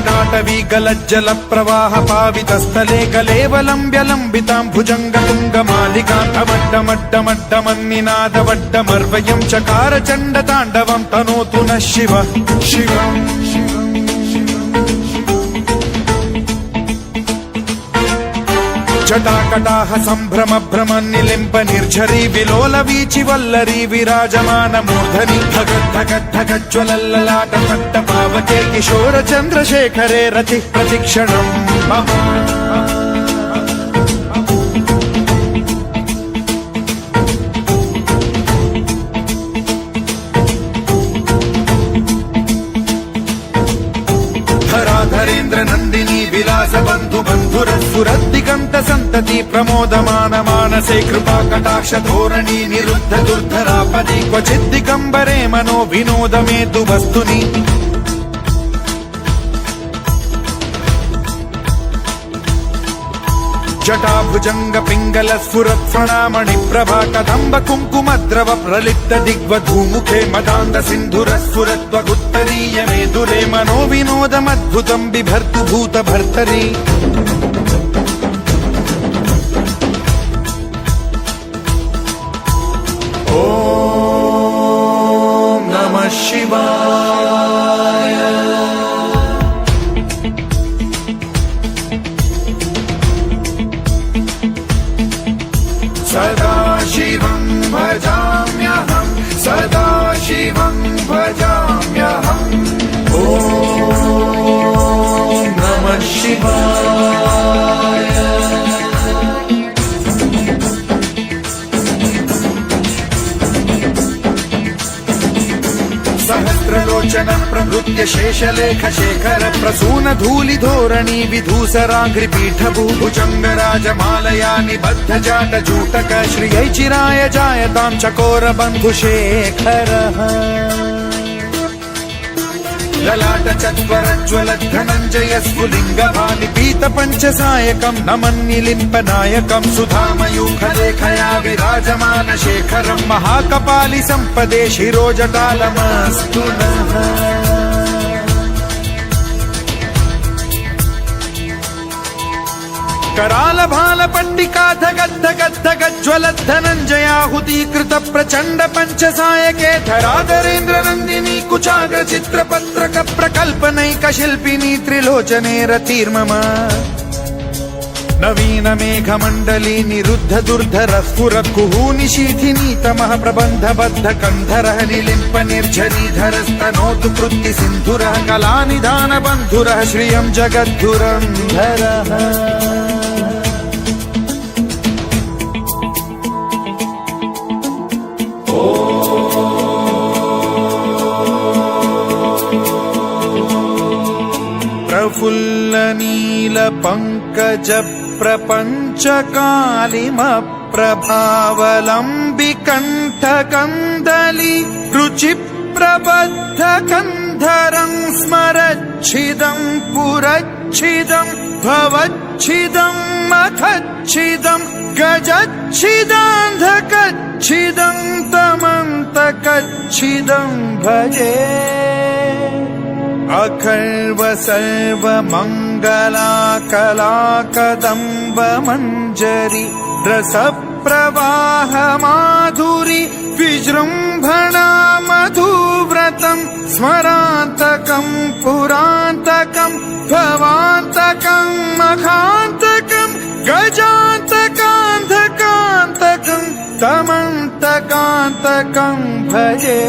तटाटवी गलज्जल प्रवाह पावितस्थले कलेवलम्ब्यलम्बितां भुजङ्गतुङ्गमालिकां अवड्डमड्डमड्डमन्निनादवड्डमर्वयं चकार चण्डताण्डवं तनोतु नः शिवः शिवम् जटाकटाह सम्भ्रम भ्रम निलिम्प निर्झरी विलोल वीचि वल्लरी विराजमान मूर्धनि धगद्धगद्धगज्ज्वलल्ललाट पट्ट पावके किशोर चन्द्रशेखरे रतिः प्रतिक्षणम् मम धराधरेन्द्र नन्दिनी विलास बन्धु बन्धुरस्फुरद्दिगन्त सन्तति प्रमोदमान मानसे कृपा कटाक्ष धोरणी निरुद्ध दुर्धरापदि क्वचिद्दिगम्बरे मनो विनोदमेतु वस्तुनि जटाभुजंग पिंगल स्फुरत् फणामणि प्रभा कदम्ब कुङ्कुमद्रव प्रलिप्त दिग्वधूमुखे मदान्द सिन्धुर स्फुरत्वगुत्तरीय मेदुरे मनो विनोदमद्भुतं बिभर्तु भूत भर्तरि ॐ नमः शिवाय सदा शिवं भजाम्यहं सदा शिवं भजाम्यहम् ॐ नमः शिवाय सहस्रलोचन प्रभृत्य शेषलेख शेखर प्रसून धूलि धोरणी विधूसराघ्रिपीठ भुजंगराजमालया निबद्ध जाट जूटक श्रियै चिराय जायतां चकोर बन्धुशेखरः ललाट चत्वरज्वल धनञ्जय स्फुलिङ्ग भानिपीत पञ्चसायकं नमन्निलिम्प नायकं सुधामयूखलेखया विराजमान शेखरं महाकपालि सम्पदे शिरोजटालमस्तु नः कराल भाल पट्टिका धगद्धगद्धगज्ज्वलद्धनञ्जयाहुतीकृत प्रचण्ड पञ्चसायके धराधरेन्द्र नन्दिनी कुचाग्र चित्रपत्रक प्रकल्पनैक शिल्पिनी त्रिलोचने रतिर्मम नवीन मेघमण्डली निरुद्ध दुर्धर स्फुर कुहूनिशीथिनी तमः प्रबन्धबद्ध कन्धरः निलिम्प निर्झरीधरस्तनोतु कृत्ति सिन्धुरः कलानिधान बन्धुरः श्रियं जगद्धुरन्धरः प्रफुल्ल नील पंकज प्रपंच कालिम प्रभावलंबि कंठ कंदली रुचि प्रबद्ध कंधरं स्मरच्छिदं पुरच्छिदं भवच्छिदं मखच्छिदं गजच्छिदान्धकच्छिदं तमन्तकच्छिदं भजे अखर्व सर्व मंगला कला कदम्ब मंजरी रस प्रवाह माधुरी विजृंभणा मधुव्रतं स्मरान्तकं पुरान्तकं भवान्तकं मखान्तकं गजान्तकान्धकान्तकं तमन्तकान्तकं भजे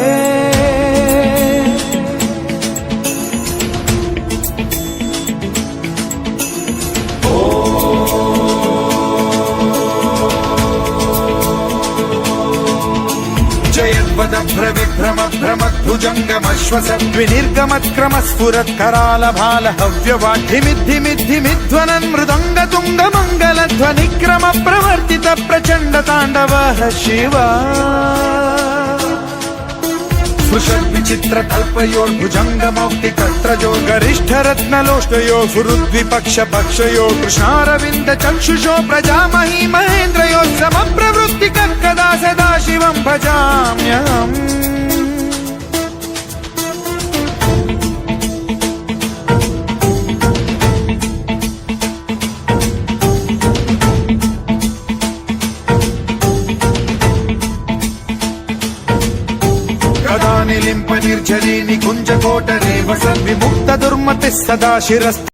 विभ्रम भ्रमद्भुजङ्गमश्वसद्विनिर्गमत्क्रम स्फुरत् कराल भाल हव्यवाढ्यमिद्धिमिद्धिमिध्वनन् मृदङ्ग तुङ्ग मङ्गलध्वनिक्रम प्रवर्तित प्रचण्ड ताण्डवः शिवा स्फुषद्विचित्र तल्पयोर्भुजङ्ग मौक्तिकत्रयो गरिष्ठ रत्नलोष्टयो फुरुद्विपक्ष पक्षयो कृष्णारविन्द चक्षुषो प्रजामही महेन्द्रयो समप्रवृत्ति कदा सदा शिवं भजाम्यहम् నిర్జరీ నికుంజ కోట రేవ విముక్త దుర్మతి సదా శిరస్త